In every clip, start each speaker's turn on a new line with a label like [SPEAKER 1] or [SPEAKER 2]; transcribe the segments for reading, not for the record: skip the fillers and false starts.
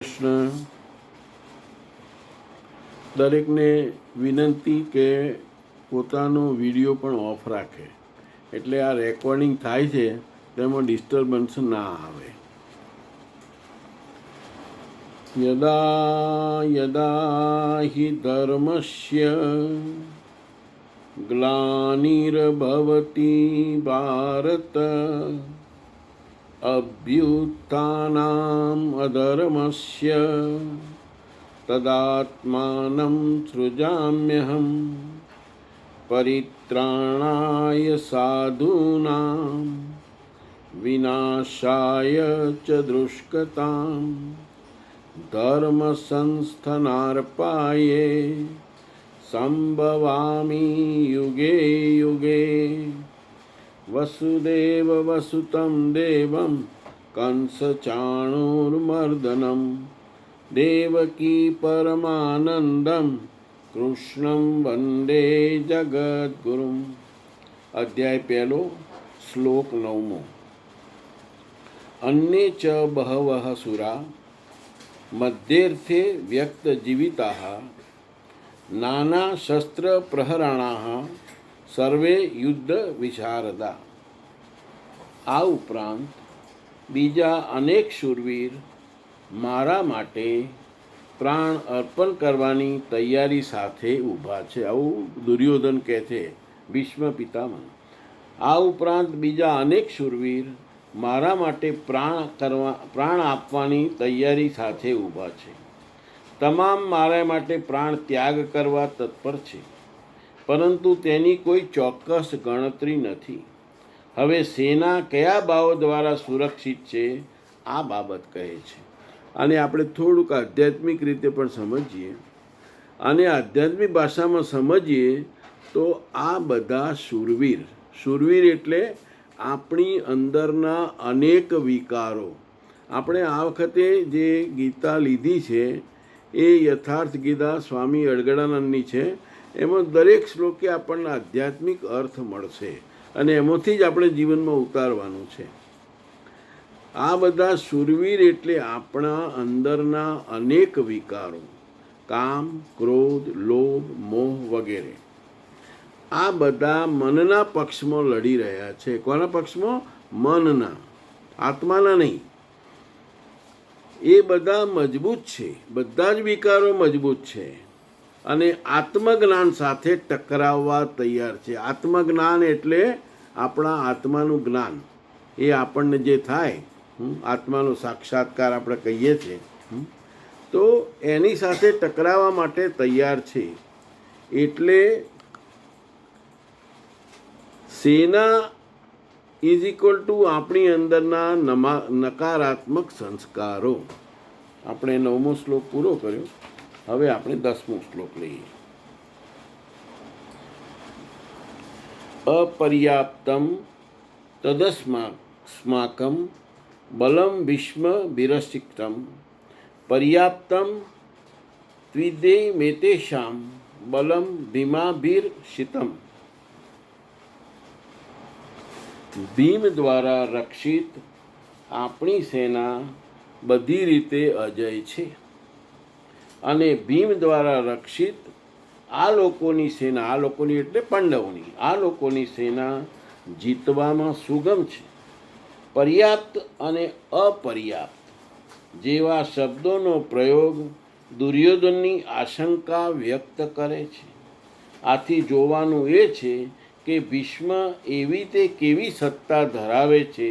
[SPEAKER 1] કૃષ્ણ. દરેકને વિનંતી કે પોતાનો વિડીયો પણ ઓફ રાખે, એટલે આ રેકોર્ડિંગ થાય છે તેમાં ડિસ્ટર્બન્સ ના આવે. યદા યદા હિ ધર્મસ્ય ગ્લાનિર્ભવતિ ભારત અભ્યુત્થાનમ અધર્મસ્ય તદાત્માનં સૃજામ્યહં પરિત્રાણાય સાધૂનાં વિનાશાય ચ દુષ્કૃતાં ધર્મ સંસ્થાનાર્પાયે સંભવામિ યુગે યુગે. વસુદેવ વસુતં દેવં કંસ ચાણૂરમર્દનમ દેવકી પરમાનંદમ કૃષ્ણં વંદે જગદ્ગુરુમ. અધ્યાય પહેલો, શ્લોક 9. અન્યે ચ બહવઃ સુરા મધ્યેર્થે વ્યક્ત જીવિતાઃ નાના શસ્ત્ર પ્રહરણાઃ સર્વે યુદ્ધ વિશારદા. આ ઉપરાંત બીજા અનેક શૂરવીર મારા માટે પ્રાણ અર્પણ કરવાની તૈયારી સાથે ઊભા છે. આવું દુર્યોધન કહે છે, ભીષ્મ પિતામહ. આ ઉપરાંત બીજા અનેક શૂરવીર મારા માટે પ્રાણ આપવાની તૈયારી સાથે ઊભા છે. તમામ મારા માટે પ્રાણ ત્યાગ કરવા તત્પર છે, પરંતુ તેની કોઈ ચોક્કસ ગણતરી નથી. હવે સેના કયા ભાવો દ્વારા સુરક્ષિત છે, આ બાબત કહે છે. અને આપણે થોડુંક આધ્યાત્મિક રીતે પણ સમજીએ, અને આધ્યાત્મિક ભાષામાં સમજીએ તો આ બધા શૂરવીર એટલે આપણી અંદરના અનેક વિકારો. આપણે આ વખતે જે ગીતા લીધી છે એ યથાર્થ ગીતા સ્વામી અડગડાનંદની છે. એમાં દરેક શ્લોકે આપણને આધ્યાત્મિક અર્થ મળશે, અને એમાંથી જ આપણે જીવનમાં ઉતારવાનું છે. આ બધા શૂરવીર એટલે આપણા અંદરના અનેક વિકારો, કામ, ક્રોધ, લોભ, મોહ વગેરે. આ બધા મનના પક્ષમાં લડી રહ્યા છે. કોના પક્ષમાં? મનના, આત્માના નહીં. એ બધા મજબૂત છે, બધા જ વિકારો મજબૂત છે, અને આત્મજ્ઞાન સાથે ટકરાવવા તૈયાર છે. આત્મજ્ઞાન એટલે આપણા આત્માનું જ્ઞાન. એ આપણને જે થાય, આત્માનો સાક્ષાત્કાર આપણે કહીએ છીએ, તો એની સાથે ટકરાવવા માટે તૈયાર છે. એટલે સેના ઇઝ ઇક્વલ ટુ આપણી અંદરના નકારાત્મક સંસ્કારો. આપણે 9મો શ્લોક પૂરો કર્યો. હવે આપણે 10મો શ્લોક લઈએ. અપર્યાપ્તમ તદસ્માકમ બલમ ભીષ્મ વિરસિક્તમ પર્યાપ્તમ ત્વિદે મેતેષામ બલમ ભીમાભીર્ષિતમ. ભીમ દ્વારા રક્ષિત આપણી સેના બધી રીતે અજય છે, અને ભીમ દ્વારા રક્ષિત આ લોકોની સેના, આ લોકોની એટલે પાંડવોની, આ લોકોની સેના જીતવામાં સુગમ છે. પર્યાપ્ત અને અપર્યાપ્ત જેવા શબ્દોનો પ્રયોગ દુર્યોધનની આશંકા વ્યક્ત કરે છે. આથી જોવાનું એ છે કે ભીષ્મ એવી તે કેવી સત્તા ધરાવે છે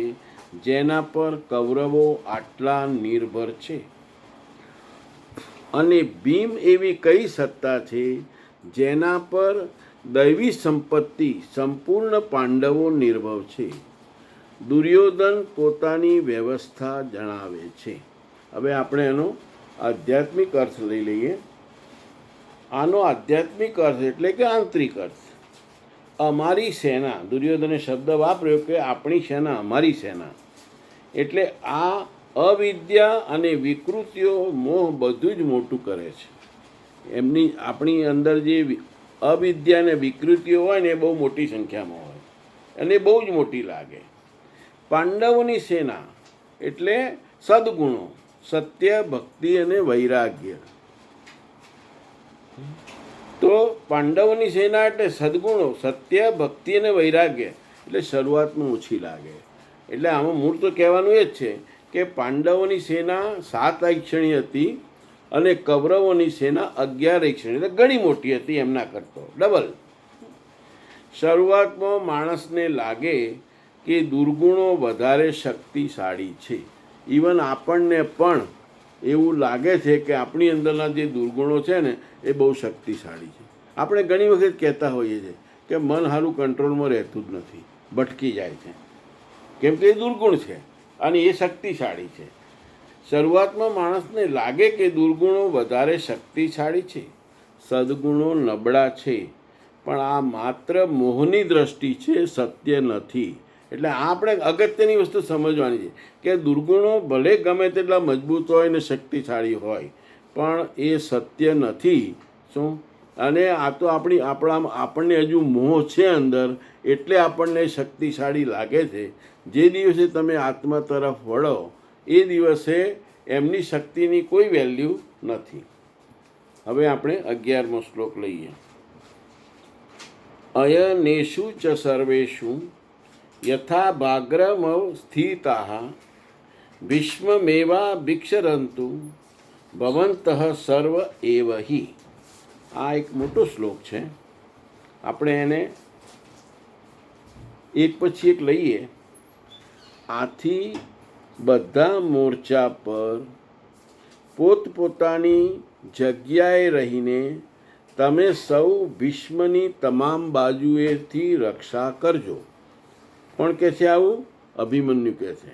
[SPEAKER 1] જેના પર કૌરવો આટલા નિર્ભર છે, અને ભીમ એવી કઈ સત્તા છે જેના પર દૈવી સંપત્તિ સંપૂર્ણ પાંડવો નિર્ભર છે. દુર્યોધન પોતાની વ્યવસ્થા જણાવે છે. હવે આપણે એનો આધ્યાત્મિક અર્થ લઈ લઈએ. આનો આધ્યાત્મિક અર્થ એટલે કે આંતરિક અર્થ. અમારી સેના, દુર્યોધને શબ્દ વાપર્યો કે આપણી સેના, અમારી સેના. એટલે આ અવિદ્યા અને વિકૃતિઓ, મોહ બધું જ મોટું કરે છે. આપણી અંદર જે અવિદ્યા અને વિકૃતિઓ હોય ને એ બહુ મોટી સંખ્યામાં હોય, અને બહુ જ મોટી લાગે. પાંડવોની સેના એટલે સદગુણો, સત્ય, ભક્તિ અને વૈરાગ્ય. તો પાંડવોની સેના એટલે સદગુણો, સત્ય, ભક્તિ અને વૈરાગ્ય. એટલે શરૂઆતમાં ઓછી લાગે. એટલે આમાં મૂળ તો કહેવાનું એ જ છે કે પાંડવોની સેના 7 ઐક્ષણી હતી અને કૌરવોની સેના 11 ઐક્ષણી, એટલે ઘણી મોટી હતી એમના કરતો ડબલ. શરૂઆતમાં માણસને લાગે કે દુર્ગુણો વધારે શક્તિશાળી છે. ઇવન આપણને પણ એવું લાગે છે કે આપણી અંદરના જે દુર્ગુણો છે ને એ બહુ શક્તિશાળી છે. આપણે ઘણી વખત કહેતા હોઈએ છીએ કે મન સારું કંટ્રોલમાં રહેતું જ નથી, ભટકી જાય છે, કેમ કે એ દુર્ગુણ છે અને એ શક્તિશાળી છે. શરૂઆતમાં માણસને લાગે કે દુર્ગુણો વધારે શક્તિશાળી છે, સદગુણો નબળા છે, પણ આ માત્ર મોહની દ્રષ્ટિ છે, સત્ય નથી. એટલે આપણે અગત્યની વસ્તુ સમજવાની છે કે દુર્ગુણો ભલે ગમે તેટલા મજબૂત હોય ને શક્તિશાળી હોય, પણ એ સત્ય નથી. શું? અને આ તો આપણને હજુ મોહ છે અંદર, એટલે આપણને શક્તિશાળી લાગે છે. જે દિવસે તમે આત્મા તરફ વળો એ દિવસે એમની શક્તિની કોઈ વેલ્યુ નથી. હવે આપણે 11મો શ્લોક લઈએ. અયનેષુ ચ સર્વેષુ યથા ભાગ્રમવ સ્થિતાઃ ભીષ્મમેવા ભિક્ષરંતુ ભવંતઃ સર્વ એવ હિ. આ એક મોટો શ્લોક છે. આપણે એને એક પછી એક લઈએ. આથી બધા મોરચા પર પોતપોતાની જગ્યાએ રહીને તમે સૌ ભીષ્મની તમામ બાજુએથી રક્ષા કરજો. કોણ કહે છે આવું? અભિમન્યુ કહે છે.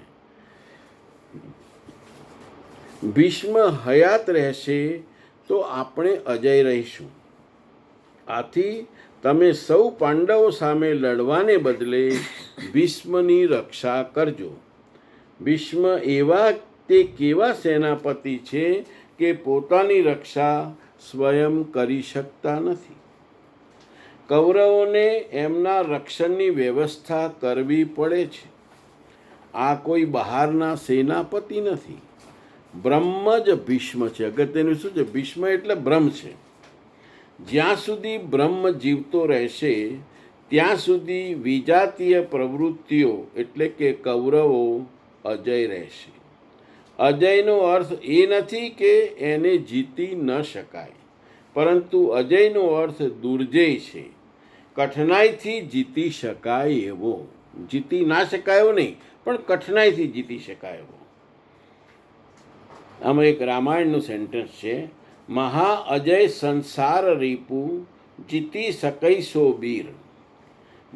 [SPEAKER 1] ભીષ્મ હયાત રહેશે તો આપણે અજય રહીશું. આથી તમે સૌ પાંડવો સામે લડવાને બદલે ભીષ્મની રક્ષા કરજો. ભીષ્મ તે કેવા સેનાપતિ છે કે પોતાની રક્ષા સ્વયં કરી શકતા નથી. કૌરવોને એમના રક્ષણની વ્યવસ્થા કરવી પડે છે. આ કોઈ બહારના સેનાપતિ નથી, બ્રહ્મ જ ભીષ્મ છે. અગત્યનું શું છે? ભીષ્મ એટલે બ્રહ્મ છે. જ્યાં સુધી બ્રહ્મ જીવતો રહેશે ત્યાં સુધી વિજાતીય પ્રવૃત્તિઓ એટલે કે કૌરવો અજય રહેશે. અજયનો અર્થ એ નથી કે એને જીતી ન શકાય, પરંતુ અજયનો અર્થ દુર્જય છે, કઠણાઈથી જીતી શકાય એવો. જીતી ના શકાય એવો નહીં, પણ કઠણાઈથી જીતી શકાય એવો. આમાં એક રામાયણનું સેન્ટેન્સ છે, મહા અજય સંસાર રીપુ જીતી શકૈસો બીર.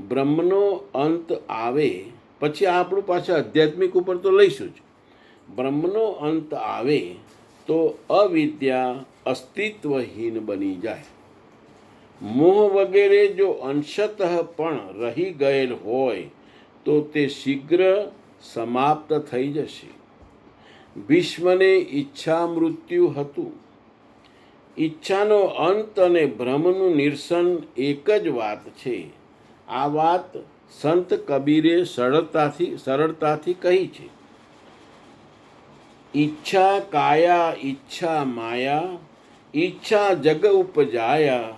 [SPEAKER 1] બ્રહ્મનો અંત આવે પછી આપણું પાછું આધ્યાત્મિક ઉપર તો લઈશું જ. બ્રહ્મનો અંત આવે તો અવિદ્યા અસ્તિત્વહીન બની જાય. મોહ વગેરે જો અંશતઃ પણ રહી ગયેલ હોય તો તે શીઘ્ર સમાપ્ત થઈ જશે. ભીષ્મને ઈચ્છા મૃત્યુ હતું. ઈચ્છાનો અંત અને ભ્રમનું નિરસન એક જ વાત છે. આ વાત સંત કબીરે સરળતાથી કહી છે. ઈચ્છા કાયા ઈચ્છા માયા ઈચ્છા જગ ઉપજાયા.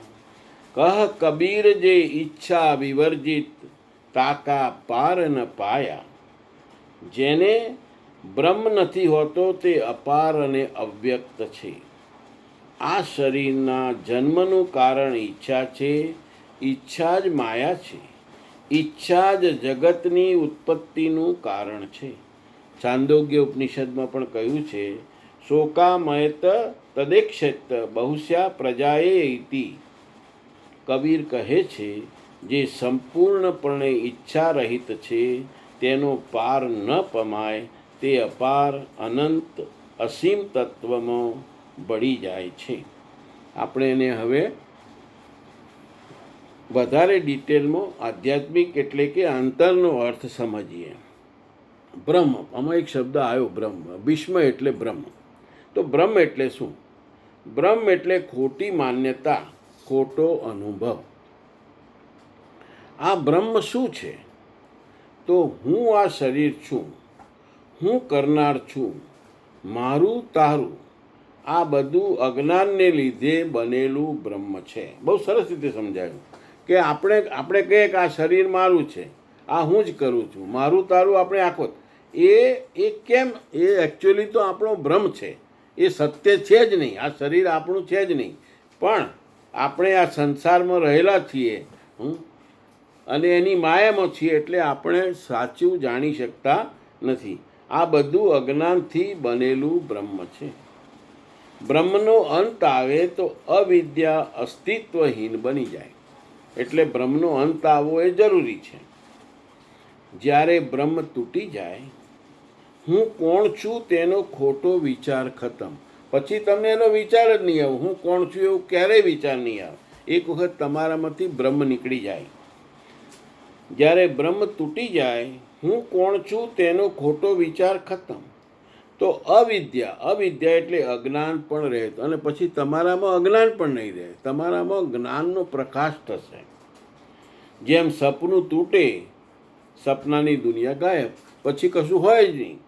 [SPEAKER 1] કહ કબીર જે ઈચ્છા વિવર્જિત તાકા પાર ન પાયા. જેને બ્રહ્મ નથી હોતો તે અપાર અને અવ્યક્ત છે. આ શરીરના જન્મનું કારણ ઈચ્છા છે. ઈચ્છા જ માયા છે. ઈચ્છા જ જગતની ઉત્પત્તિનું કારણ છે. છાંદોગ્ય ઉપનિષદમાં પણ કહ્યું છે, શોકામયત તદેક્ષેત બહુશ્યા પ્રજાએ ઇતિ. કબીર કહે છે, જે સંપૂર્ણપણે ઈચ્છા રહિત છે તેનો પાર ન પમાય, તે અપાર અનંત અસીમ તત્વમાં બળી જાય છે. આપણે એને હવે વધારે ડિટેલમાં આધ્યાત્મિક એટલે કે અંતરનો અર્થ સમજીએ. બ્રહ્મ, આમાં એક શબ્દ આવ્યો બ્રહ્મ. ભીષ્મ એટલે બ્રહ્મ. તો બ્રહ્મ એટલે શું? બ્રહ્મ એટલે ખોટી માન્યતા, ખોટો અનુભવ. આ બ્રહ્મ શું છે? તો હું આ શરીર છું, હું કરનાર છું, મારું તારું આ બધું અજ્ઞાનને લીધે બનેલું બ્રહ્મ છે. બહુ સરસ રીતે સમજાયું કે આપણે કહીએ કે આ શરીર મારું છે, આ હું જ કરું છું, મારું તારું આપણે આખો એ કેમ? એ એકચ્યુઅલી તો આપણો ભ્રમ છે, એ સત્ય છે જ નહીં. આ શરીર આપણું છે જ નહીં, પણ આપણે આ સંસારમાં રહેલા છીએ અને એની માયામાં છીએ, એટલે આપણે સાચું જાણી શકતા નથી. આ બધું અજ્ઞાનથી બનેલું બ્રહ્મ છે. બ્રહ્મનો અંત આવે તો અવિદ્યા અસ્તિત્વહીન બની જાય. એટલે બ્રહ્મનો અંત આવવો એ જરૂરી છે. જ્યારે બ્રહ્મ તૂટી જાય, હું કોણ છું તેનો ખોટો વિચાર ખતમ. પછી તમને એનો વિચાર જ નહીં આવે. હું કોણ છું એવું ક્યારેય વિચાર નહીં આવે. એક વખત તમારામાંથી બ્રહ્મ નીકળી જાય. જ્યારે બ્રહ્મ તૂટી જાય, હું કોણ છું તેનો ખોટો વિચાર ખતમ. તો અવિદ્યા એટલે અજ્ઞાન પણ રહે, અને પછી તમારામાં અજ્ઞાન પણ નહીં રહે, તમારામાં જ્ઞાનનો પ્રકાશ થશે. જેમ સપનું તૂટે, સપનાની દુનિયા ગાયબ, પછી કશું હોય જ નહીં.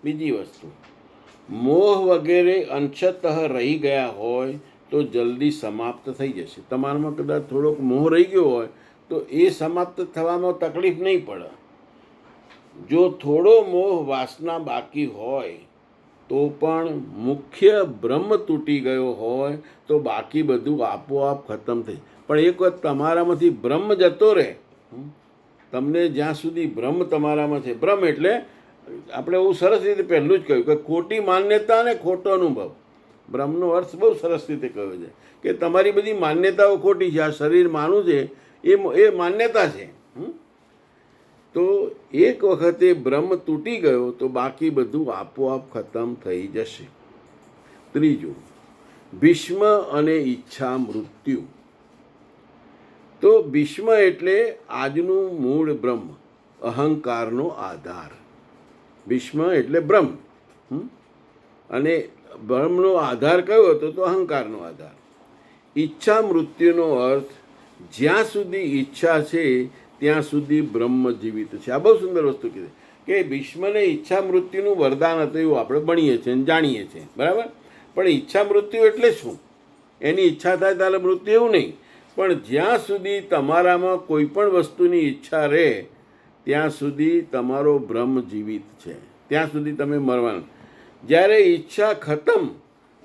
[SPEAKER 1] બીજી વસ્તુ, મોહ વગેરે અંશતઃ રહી ગયા હોય તો જલ્દી સમાપ્ત થઈ જશે. તમારામાં કદાચ થોડોક મોહ રહી ગયો હોય તો એ સમાપ્ત થવામાં તકલીફ નહીં પડે. જો થોડો મોહ વાસના બાકી હોય તો પણ મુખ્ય બ્રહ્મ તૂટી ગયો હોય તો બાકી બધું આપોઆપ ખતમ થઈ. પણ એક વખત તમારામાંથી બ્રહ્મ જતો રહે, તમને જ્યાં સુધી બ્રહ્મ તમારામાં છે, બ્રહ્મ એટલે આપણે બહુ સરસ રીતે પહેલું જ કહ્યું કે ખોટી માન્યતા અને ખોટો અનુભવ. બ્રહ્મનો અર્થ બહુ સરસ રીતે કહ્યો છે કે તમારી બધી માન્યતાઓ ખોટી છે. આ શરીર માનું છે એ માન્યતા છે. તો એક વખતે બ્રહ્મ તૂટી ગયો તો બાકી બધું આપોઆપ ખતમ થઈ જશે. ત્રીજું, ભીષ્મ અને ઈચ્છા મૃત્યુ. તો ભીષ્મ એટલે આજનું મૂળ બ્રહ્મ, અહંકારનો આધાર. ભીષ્મ એટલે બ્રહ્મ, અને બ્રહ્મનો આધાર કયો હતો? તો અહંકારનો આધાર. ઈચ્છા મૃત્યુનો અર્થ જ્યાં સુધી ઈચ્છા છે ત્યાં સુધી બ્રહ્મ જીવિત છે. આ બહુ સુંદર વસ્તુ કીધી કે ભીષ્મને ઈચ્છા મૃત્યુનું વરદાન હતું, એવું આપણે ભણીએ છીએ અને જાણીએ છીએ, બરાબર. પણ ઈચ્છા મૃત્યુ એટલે શું? એની ઈચ્છા થાય ત્યારે મૃત્યુ એવું નહીં, પણ જ્યાં સુધી તમારામાં કોઈ પણ વસ્તુની ઈચ્છા રહે ત્યાં સુધી તમારો બ્રહ્મ જીવિત છે, ત્યાં સુધી તમે મરવાનું. જ્યારે ઈચ્છા ખતમ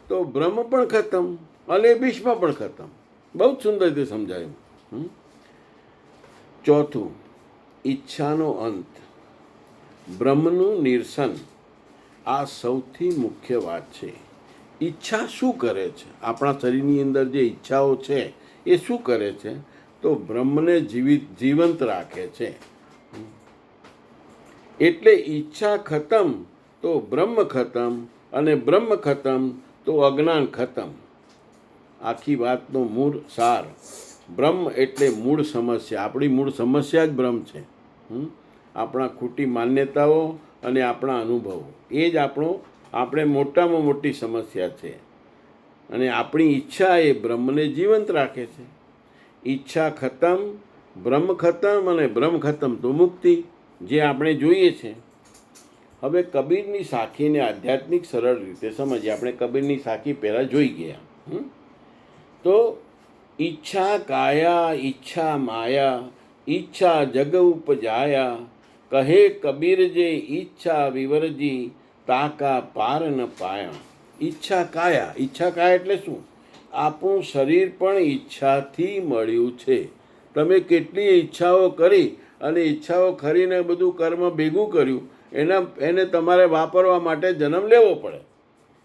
[SPEAKER 1] તો બ્રહ્મ પણ ખતમ અને ભીષ્મ પણ ખતમ. બહુ જ સુંદર રીતે સમજાયું. ચોથું, ઈચ્છાનો અંત, બ્રહ્મનું નિરસન. આ સૌથી મુખ્ય વાત છે. ઈચ્છા શું કરે છે? આપણા શરીરની અંદર જે ઈચ્છાઓ છે એ શું કરે છે? તો બ્રહ્મને જીવંત રાખે છે. એટલે ઈચ્છા ખતમ તો બ્રહ્મ ખતમ, અને બ્રહ્મ ખતમ તો અજ્ઞાન ખતમ. આખી વાતનો મૂળ સાર. બ્રહ્મ એટલે મૂળ સમસ્યા. આપણી મૂળ સમસ્યા જ બ્રહ્મ છે. આપણા ખોટી માન્યતાઓ અને આપણા અનુભવો એ જ આપણે મોટામાં મોટી સમસ્યા છે. અને આપણી ઈચ્છા એ બ્રહ્મને જીવંત રાખે છે. ઈચ્છા ખતમ, બ્રહ્મ ખતમ, અને બ્રહ્મ ખતમ તો મુક્તિ, જે આપણે જોઈએ છે. હવે કબીરની સાખીને આધ્યાત્મિક સરળ રીતે સમજીએ. આપણે કબીરની સાખી પહેલાં જોઈ ગયા. તો ઈચ્છા કાયા ઈચ્છા માયા, ઈચ્છા જગ ઉપજાયા, કહે કબીર જે ઈચ્છા વિવરજી, તાકા પાર ન પાયા. ઈચ્છા કાયા એટલે શું? આપણું શરીર પણ ઈચ્છાથી મળ્યું છે. તમે કેટલી ઈચ્છાઓ કરી અને ઈચ્છાઓ કરીને બધું કર્મ ભેગું કર્યું, એને તમારે વાપરવા માટે જન્મ લેવો પડે.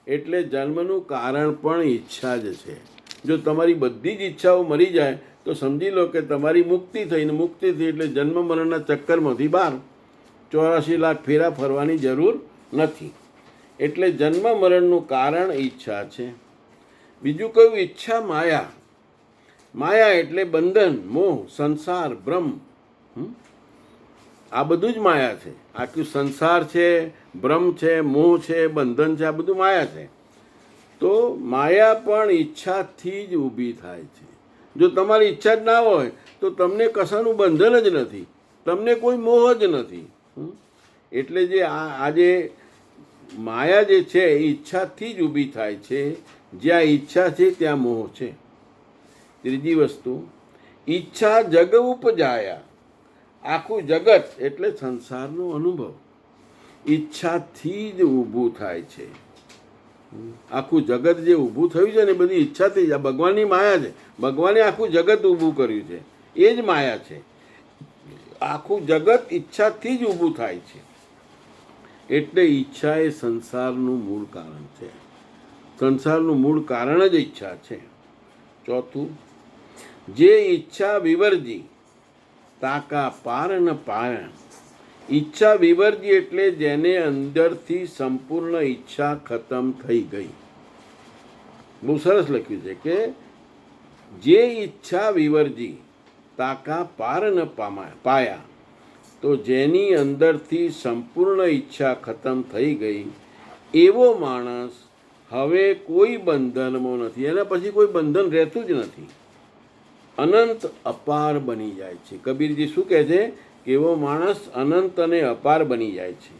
[SPEAKER 1] એટલે જન્મનું કારણ પણ ઈચ્છા જ છે. જો તમારી બધી જ ઈચ્છાઓ મરી જાય તો સમજી લો કે તમારી મુક્તિ થઈને, મુક્તિ થઈ એટલે જન્મ મરણના ચક્કરમાંથી બહાર. 84 લાખ ફેરા ફરવાની જરૂર નથી. એટલે જન્મ મરણનું કારણ ઈચ્છા છે. બીજું કયું? ઈચ્છા માયા. માયા એટલે બંધન, મોહ, સંસાર, ભ્રમ. આ બધું જ માયા છે. આખું સંસાર છે, ભ્રમ છે, મોહ છે, બંધન છે, આ બધું માયા છે. તો માયા પણ ઈચ્છાથી જ ઊભી થાય છે. જો તમારી ઈચ્છા જ ના હોય તો તમને કશાનું બંધન જ નથી, તમને કોઈ મોહ જ નથી. એટલે જે આજે માયા જે છે એ ઈચ્છાથી જ ઊભી થાય છે. જ્યાં ઈચ્છા છે ત્યાં મોહ છે. ત્રીજી વસ્તુ, ઈચ્છા જગ ઉપજાયા. આખું જગત એટલે સંસારનો અનુભવ ઈચ્છાથી જ ઊભું થાય છે. આખું જગત જે ઊભું થયું છે ને બધી ઈચ્છાથી જ. આ ભગવાનની માયા છે. ભગવાને આખું જગત ઊભું કર્યું છે, એ જ માયા છે. આખું જગત ઈચ્છાથી જ ઊભું થાય છે. એટલે ઈચ્છા એ સંસારનું મૂળ કારણ છે. સંસારનું મૂળ કારણ જ ઈચ્છા છે. ચોથું, જે ઈચ્છા વિવરજી તાકા પાર ન પાયા. ઈચ્છા વિવરજી એટલે જેને અંદરથી સંપૂર્ણ ઈચ્છા ખતમ થઈ ગઈ. બહુ સરસ લખ્યું છે કે જે ઈચ્છા વિવરજી તાકા પાર ન પાયા. તો જેની અંદરથી સંપૂર્ણ ઈચ્છા ખતમ થઈ ગઈ એવો માણસ હવે કોઈ બંધનમાં નથી. એના પછી કોઈ બંધન રહેતું જ નથી. અનંત અપાર બની જાય છે. કબીરજી શું કહે છે કે એવો માણસ અનંત અને અપાર બની જાય છે.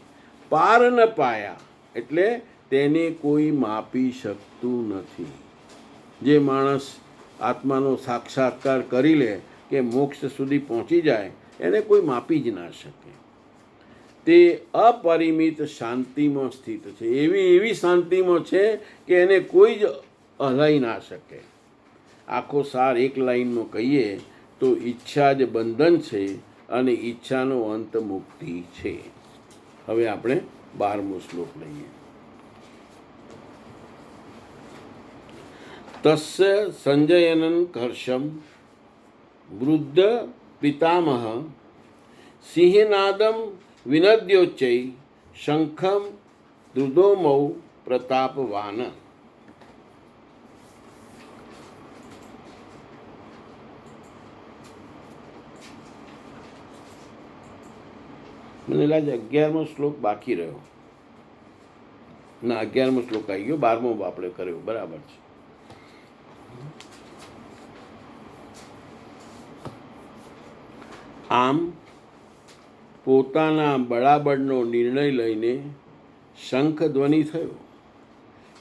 [SPEAKER 1] પાર ન પાયા એટલે તેને કોઈ માપી શકતું નથી. જે માણસ આત્માનો સાક્ષાત્કાર કરી લે કે મોક્ષ સુધી પહોંચી જાય એને કોઈ માપી જ ના શકે. તે અપરિમિત શાંતિમાં સ્થિત છે. એવી શાંતિમાં છે કે એને કોઈ જ હલાઈ ના શકે. આખો સાર એક લાઈનમાં કહીએ તો ઈચ્છા જ બંધન છે અને ઈચ્છાનો અંત મુક્તિ છે. હવે આપણે 12મો શ્લોક લઈએ. તસ્ય સંજયનન હર્ષમ વૃદ્ધ પિતામહ સિંહનાદમ વિનદ્યોચ્ચૈ શંખમ દૃદોમૌ પ્રતાપવાન. મને લાગે 11મો શ્લોક બાકી રહ્યો. ના, 11મો શ્લોક આવી ગયો, 12મો આપણે કર્યો. બરાબર છે. આમ પોતાના બળાબળનો નિર્ણય લઈને શંખ ધ્વનિ થયો.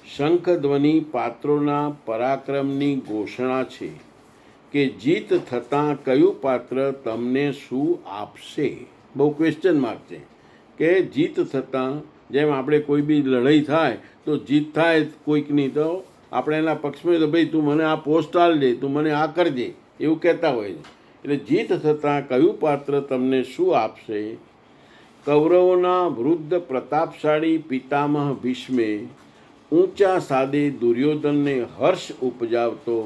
[SPEAKER 1] શંખ ધ્વનિ પાત્રોના પરાક્રમની ઘોષણા છે કે જીત થતાં કયું પાત્ર તમને શું આપશે. બહુ ક્વેશ્ચન માર્ક છે કે જીત થતાં, જેમ આપણે કોઈ બી લડાઈ થાય તો જીત થાય કોઈકની, તો આપણે એના પક્ષમાં તો ભાઈ તું મને આ પોસ્ટ આલજે, તું મને આ કરજે, એવું કહેતા હોય છે. એટલે જીત થતાં કયું પાત્ર તમને શું આપશે. કૌરવોના વૃદ્ધ પ્રતાપશાળી પિતામહ ભીષ્મે ઊંચા સાદે દુર્યોધનને હર્ષ ઉપજાવતો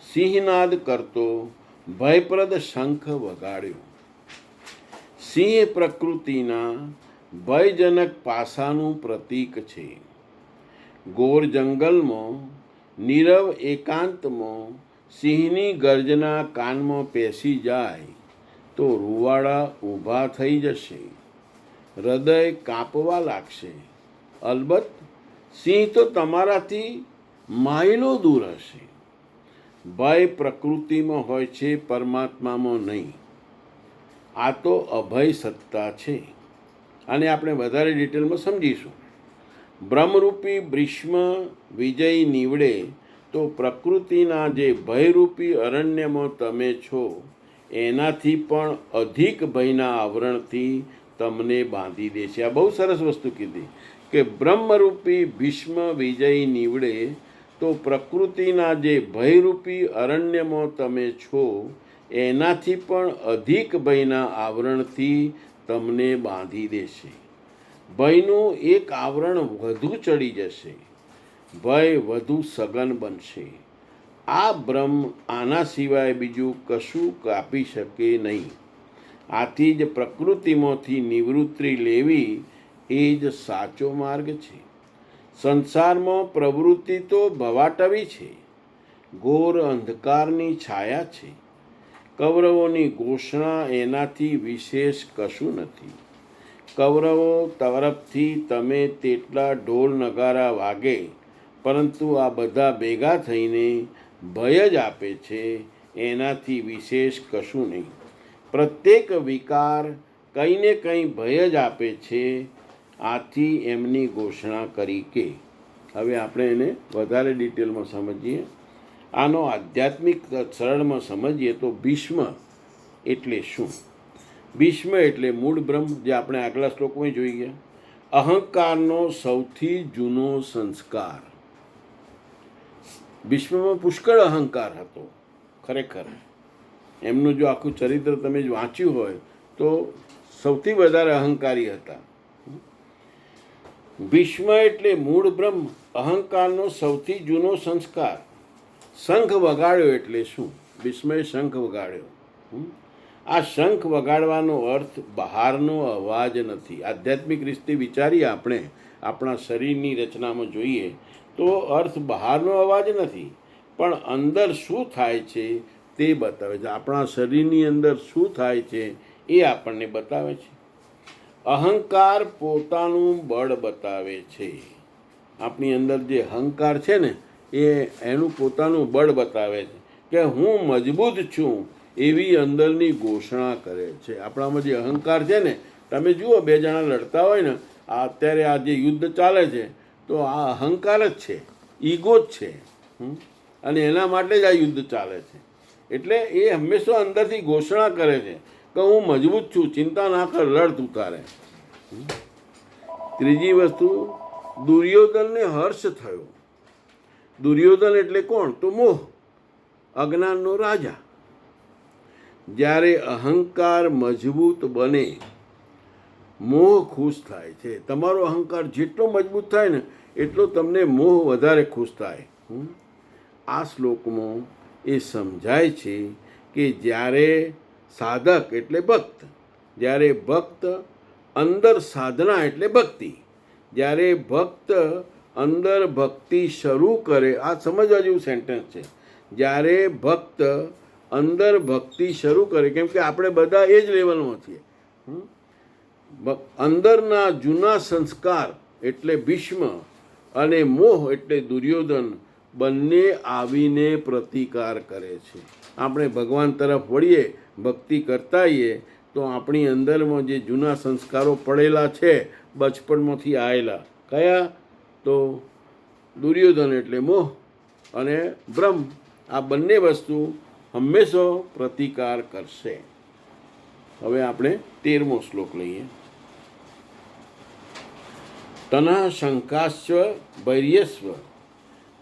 [SPEAKER 1] સિંહનાદ કરતો ભયપ્રદ શંખ વગાડ્યો. સિંહ પ્રકૃતિના ભયજનક પાસાનું પ્રતીક છે. ઘોર જંગલમાં નીરવ એકાંતમાં સિંહની ગર્જના કાનમાં પેસી જાય તો રૂવાડા ઊભા થઈ જશે, હૃદય કાંપવા લાગશે. અલબત્ત સિંહ તો તમારાથી માઇલો દૂર હશે. ભય પ્રકૃતિમાં હોય છે, પરમાત્મામાં નહીં. આ તો અભય સત્તા છે. આને આપણે વધારે ડિટેલમાં સમજીશું. બ્રહ્મરૂપી ભીષ્મ વિજય નીવડે તો પ્રકૃતિના જે ભયરૂપી અરણ્યમાં તમે છો એનાથી પણ અધિક ભયના આવરણથી તમને બાંધી દે છે. આ બહુ સરસ વસ્તુ કીધી કે બ્રહ્મરૂપી ભીષ્મ વિજય નીવડે તો પ્રકૃતિના જે ભયરૂપી અરણ્યમાં તમે છો એનાથી પણ અધિક ભયના આવરણથી તમને બાંધી દેશે. ભયનું એક આવરણ વધુ ચડી જશે, ભય વધુ સઘન બનશે. આ બ્રહ્મ આના સિવાય બીજું કશું કાપી શકે નહીં. આથી જ પ્રકૃતિમાંથી નિવૃત્તિ લેવી એ જ સાચો માર્ગ છે. સંસારમાં પ્રવૃત્તિ તો ભવાટવી છે, ઘોર અંધકારની છાયા છે. કૌરવોની ઘોષણા એનાથી વિશેષ કશું નથી. કૌરવો તરફથી તમે તેટલા ઢોલ નગારા વાગે, પરંતુ આ બધા ભેગા થઈને ભય જ આપે છે, એનાથી વિશેષ કશું નહીં. પ્રત્યેક વિકાર કંઈ ને કંઈ ભય જ આપે છે. આથી એમની ઘોષણા કરી કે, હવે આપણે એને વધારે ડિટેલમાં સમજીએ. આનો આધ્યાત્મિક સરળમાં સમજીએ તો ભીષ્મ એટલે શું? ભીષ્મ એટલે મૂળ બ્રહ્મ, જે આપણે આગલા શ્લોકમાં જોઈ ગયા. અહંકારનો સૌથી જૂનો સંસ્કાર. ભીષ્મમાં પુષ્કળ અહંકાર હતો. ખરેખર એમનું જો આખું ચરિત્ર તમે જ વાંચ્યું હોય તો સૌથી વધારે અહંકારી હતા. ભીષ્મ એટલે મૂળ બ્રહ્મ, અહંકારનો સૌથી જૂનો સંસ્કાર. શંખ વગાડ્યો એટલે શું? ભીષ્મએ શંખ વગાડ્યો. આ શંખ વગાડવાનો અર્થ બહારનો અવાજ નથી. આધ્યાત્મિક રીતે વિચારીએ આપણે, આપણા શરીરની રચનામાં જોઈએ તો અર્થ બહારનો અવાજ નથી, પણ અંદર શું થાય છે તે બતાવે છે. આપણા શરીરની અંદર શું થાય છે એ આપણને બતાવે છે. અહંકાર પોતાનું બળ બતાવે છે. આપણી અંદર જે અહંકાર છે ને એ એનું પોતાનું બળ બતાવે છે કે હું મજબૂત છું એવી અંદરની ઘોષણા કરે છે. આપણામાં જે અહંકાર છે ને, તમે જુઓ બે જણા લડતા હોય ને, અત્યારે આ જે યુદ્ધ ચાલે છે તો આ અહંકાર જ છે, ઈગો જ છે, અને એના માટે જ આ યુદ્ધ ચાલે છે. એટલે એ હંમેશા અંદરથી ઘોષણા કરે છે કે હું મજબૂત છું, ચિંતા ના કર, લડ તું તારે. ત્રીજી વસ્તુ, દુર્યોધનને હર્ષ થયો. દુર્યોધન એટલે કોણ? તો મોહ, અજ્ઞાનનો રાજા. જ્યારે અહંકાર મજબૂત બને, મોહ ખુશ થાય છે. તમારો અહંકાર જેટલો મજબૂત થાય ને એટલો તમને મોહ વધારે ખુશ થાય. આ શ્લોકમાં એ સમજાય છે કે જ્યારે સાધક એટલે ભક્ત, જ્યારે ભક્ત અંદર સાધના એટલે ભક્તિ, જ્યારે ભક્ત અંદર ભક્તિ શરૂ કરે, આ સમજવા જેવું સેન્ટેન્સ છે. જ્યારે ભક્ત અંદર ભક્તિ શરૂ કરે, કેમ કે આપણે બધા એ જ લેવલમાં છીએ. અંદરના જૂના સંસ્કાર એટલે ભીષ્મ અને મોહ એટલે દુર્યોધન બંને આવીને પ્રતિકાર કરે છે. આપણે ભગવાન તરફ વળીએ, ભક્તિ કરતા આવીએ તો આપણી અંદરમાં જે જૂના સંસ્કારો પડેલા છે બચપણમાંથી આવેલા, કયા? તો દુર્યોધન એટલે મોહ અને બ્રહ્મ, આ બંને વસ્તુ હંમેશા પ્રતિકાર કરશે. હવે આપણે 13મો શ્લોક લઈએ. તના શંકાશ્ચ વૈર્યસ્વ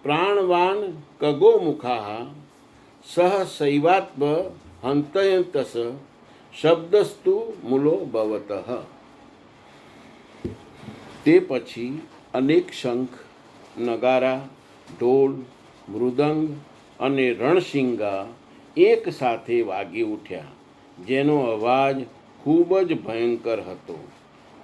[SPEAKER 1] પ્રાણવાન કગો મુખા સહ શૈવાત્મ હંતયંતસ શબ્દસ્તુ મૂલો ભવતઃ. તે પછી અનેક શંખ, નગારા, ઢોલ, મૃદંગ અને રણશિંગા એક સાથે વાગી ઉઠ્યા, જેનો અવાજ ખૂબ જ ભયંકર હતો.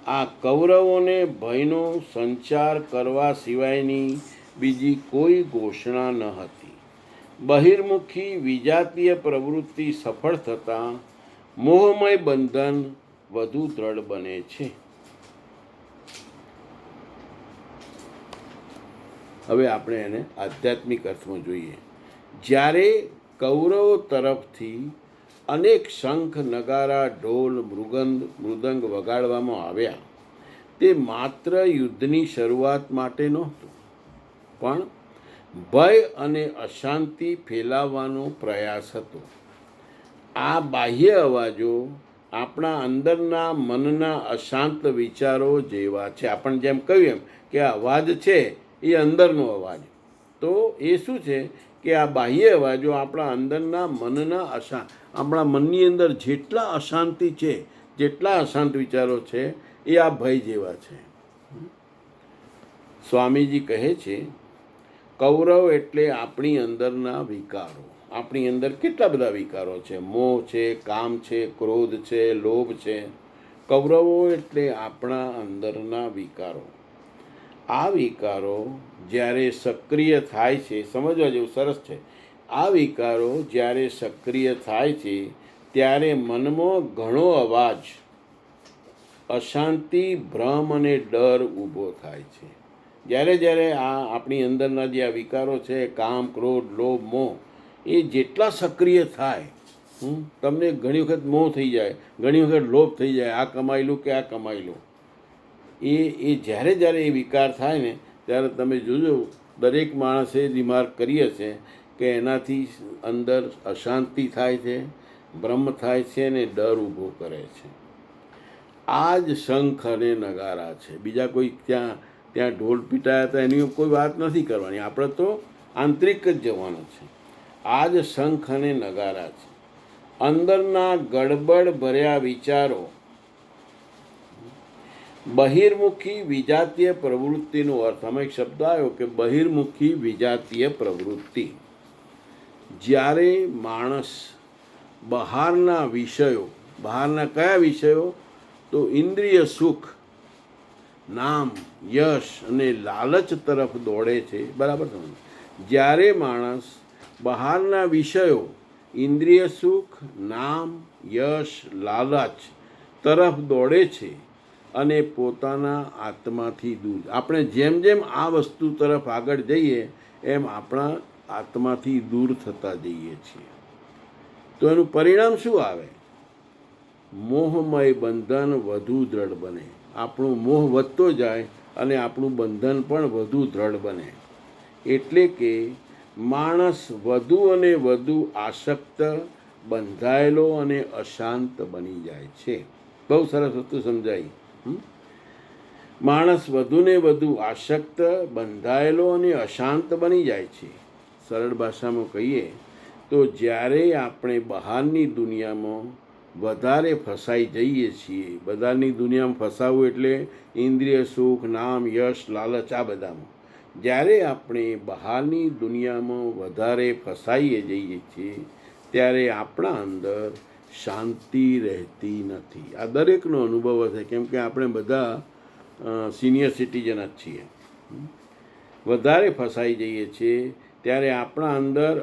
[SPEAKER 1] આ કૌરવોને ભયનો સંચાર કરવા સિવાયની બીજી કોઈ ઘોષણા ન હતી. બહિર્મુખી વિજાતીય પ્રવૃત્તિ સફળ થતાં મોહમય બંધન વધુ દ્રઢ બને છે. હવે આપણે એને આધ્યાત્મિક અર્થમાં જોઈએ. જ્યારે કૌરવો તરફથી અનેક શંખ, નગારા, ઢોલ, મૃદંગ વગાડવામાં આવ્યા, તે માત્ર યુદ્ધની શરૂઆત માટે નહોતું, પણ ભય અને અશાંતિ ફેલાવવાનો પ્રયાસ હતો. આ બાહ્ય અવાજો આપણા અંદરના મનના અશાંત વિચારો જેવા છે. આપણે જેમ કહ્યું એમ કે અવાજ છે એ અંદરનો અવાજ, તો એ શું છે કે આ બાહ્ય અવાજો આપણા અંદરના મનના આપણા મનની અંદર જેટલા અશાંતિ છે, જેટલા અશાંત વિચારો છે, એ આ ભય જેવા છે. સ્વામીજી કહે છે, કૌરવ એટલે આપણી અંદરના વિકારો. આપણી અંદર કેટલા બધા વિકારો છે. મોહ છે, કામ છે, ક્રોધ છે, લોભ છે. કૌરવો એટલે આપણા અંદરના વિકારો. આ વિકારો જ્યારે સક્રિય થાય છે, સમજવા જેવું સરસ છે. આ વિકારો જ્યારે સક્રિય થાય છે ત્યારે મનમાં ઘણો અવાજ, અશાંતિ, ભ્રમ અને ડર ઊભો થાય છે. જ્યારે જ્યારે આ આપણી અંદરના જે આ વિકારો છે, કામ, ક્રોધ, લોભ, મોહ, એ જેટલા સક્રિય થાય, તમને ઘણી વખત મોહ થઈ જાય, ઘણી વખત લોભ થઈ જાય, આ કમાઈ લો કે આ કમાઈ લો, એ જ્યારે જ્યારે એ વિકાર થાય ને ત્યારે તમે જોજો, દરેક માણસે રિમાર્ક કરી હશે કે એનાથી અંદર અશાંતિ થાય છે, ભ્રમ થાય છે ને ડર ઊભો કરે છે. આ જ શંખ અને નગારા છે. બીજા કોઈ ત્યાં ઢોલ પીટાયા હતા એની કોઈ વાત નથી કરવાની, આપણે તો આંતરિક જ જવાનું છે. આ જ શંખ અને નગારા છે. અંદરના ગડબડ ભર્યા વિચારો, બહિર્મુખી વિજાતીય પ્રવૃત્તિનો અર્થ, આમાં એક શબ્દ આવ્યો કે બહિર્મુખી વિજાતીય પ્રવૃત્તિ. જ્યારે માણસ બહારના વિષયો, બહારના કયા વિષયો? તો ઇન્દ્રિય સુખ, નામ, યશ અને લાલચ તરફ દોડે છે. બરાબર સમજ? જ્યારે માણસ બહારના વિષયો, ઇન્દ્રિય સુખ, નામ, યશ, લાલચ તરફ દોડે છે અને પોતાના આત્માથી દૂર, આપણે જેમ જેમ આ વસ્તુ તરફ આગળ જઈએ એમ આપણા આત્માથી દૂર થતા જઈએ છીએ. તો એનું પરિણામ શું આવે? મોહમય બંધન વધુ દ્રઢ બને. આપણું મોહ વધતો જાય અને આપણું બંધન પણ વધુ દ્રઢ બને. એટલે કે માણસ વધુ અને વધુ આસક્ત, બંધાયેલો અને અશાંત બની જાય છે. બહુ સરસ વસ્તુ સમજાઈ. માણસ વધુ ને વધુ આસક્ત, બંધાયેલો અને અશાંત બની જાય છે. સરળ ભાષામાં કહીએ તો જ્યારે આપણે બહારની દુનિયામાં વધારે ફસાઈ જઈએ છીએ, બધાની દુનિયામાં ફસાવું એટલે ઇન્દ્રિય સુખ, નામ, યશ, લાલચ, આ બધામાં જ્યારે આપણે બહારની દુનિયામાં વધારે ફસાઈએ જઈએ છીએ ત્યારે આપણા અંદર શાંતિ રહેતી નથી. આ દરેકનો અનુભવ હશે, કેમ કે આપણે બધા સિનિયર સિટીઝન જ છીએ. વધારે ફસાઈ જઈએ છીએ ત્યારે આપણા અંદર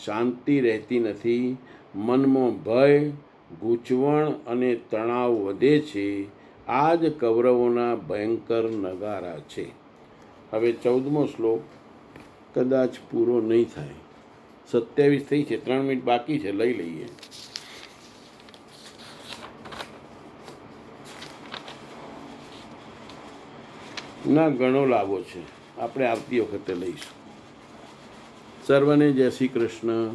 [SPEAKER 1] શાંતિ રહેતી નથી. મનમાં ભય, ગૂંચવણ અને તણાવ વધે છે. આ જ કૌરવોના ભયંકર નગારા છે. હવે 14મો શ્લોક કદાચ પૂરો નહીં થાય. 27 થઈ છે, 3 મિનિટ બાકી છે, લઈ લઈએ. ના, ઘણો લાભો છે, આપણે આવતી વખતે લઈશું. સર્વને જય શ્રી કૃષ્ણ.